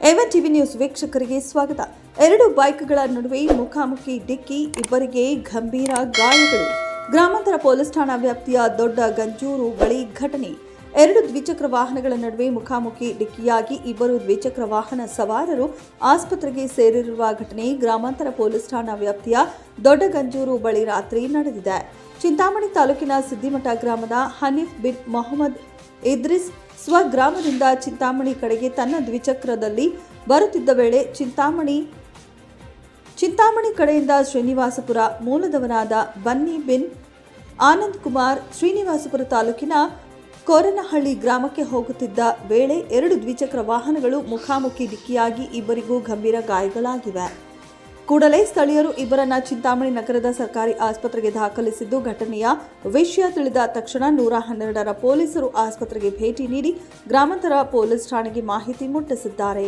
ಎವನ್ TV news ವೀಕ್ಷಕರಿಗೆ ಸ್ವಾಗತ. ಎರಡು ಬೈಕ್ಗಳ ನಡುವೆ ಮುಖಾಮುಖಿ ಡಿಕ್ಕಿ, ಇಬ್ಬರಿಗೆ ಗಂಭೀರ ಗಾಯಗಳು. ಗ್ರಾಮಾಂತರ ಪೊಲೀಸ್ ಠಾಣಾ ವ್ಯಾಪ್ತಿಯ ದೊಡ್ಡ ಗಂಜೂರು ಬಳಿ ಘಟನೆ. ಎರಡು ದ್ವಿಚಕ್ರ ವಾಹನಗಳ ನಡುವೆ ಮುಖಾಮುಖಿ ಡಿಕ್ಕಿಯಾಗಿ ಇಬ್ಬರು ದ್ವಿಚಕ್ರ ವಾಹನ ಸವಾರರು ಆಸ್ಪತ್ರೆಗೆ ಸೇರಿರುವ ಘಟನೆ ಗ್ರಾಮಾಂತರ ಪೊಲೀಸ್ ಠಾಣಾ ವ್ಯಾಪ್ತಿಯ ದೊಡ್ಡ ಗಂಜೂರು ಬಳಿ ರಾತ್ರಿ ನಡೆದಿದೆ. ಚಿಂತಾಮಣಿ ತಾಲೂಕಿನ ಸಿದ್ದಿಮಠ ಗ್ರಾಮದ ಹನೀಫ್ ಬಿನ್ ಮೊಹಮ್ಮದ್ ಇದ್ರಿಸ್ ಸ್ವಗ್ರಾಮದಿಂದ ಚಿಂತಾಮಣಿ ಕಡೆಗೆ ತನ್ನ ದ್ವಿಚಕ್ರದಲ್ಲಿ ಬರುತ್ತಿದ್ದ ವೇಳೆ ಚಿಂತಾಮಣಿ ಕಡೆಯಿಂದ ಶ್ರೀನಿವಾಸಪುರ ಮೂಲದವನಾದ ಬನ್ನಿ ಬಿನ್ ಆನಂದ್ ಕುಮಾರ್ ಶ್ರೀನಿವಾಸಪುರ ತಾಲೂಕಿನ ಕೋರನಹಳ್ಳಿ ಗ್ರಾಮಕ್ಕೆ ಹೋಗುತ್ತಿದ್ದ ವೇಳೆ ಎರಡು ದ್ವಿಚಕ್ರ ವಾಹನಗಳು ಮುಖಾಮುಖಿ ಡಿಕ್ಕಿಯಾಗಿ ಇಬ್ಬರಿಗೂ ಗಂಭೀರ ಗಾಯಗಳಾಗಿವೆ. ಕೂಡಲೇ ಸ್ಥಳೀಯರು ಇಬ್ಬರನ್ನ ಚಿಂತಾಮಣಿ ನಗರದ ಸರ್ಕಾರಿ ಆಸ್ಪತ್ರೆಗೆ ದಾಖಲಿಸಿದ್ದು, ಘಟನೆಯ ವಿಷಯ ತಿಳಿದ ತಕ್ಷಣ 112ರ ಪೊಲೀಸರು ಆಸ್ಪತ್ರೆಗೆ ಭೇಟಿ ನೀಡಿ ಗ್ರಾಮಾಂತರ ಪೊಲೀಸ್ ಠಾಣೆಗೆ ಮಾಹಿತಿ ಮುಟ್ಟಿಸಿದ್ದಾರೆ.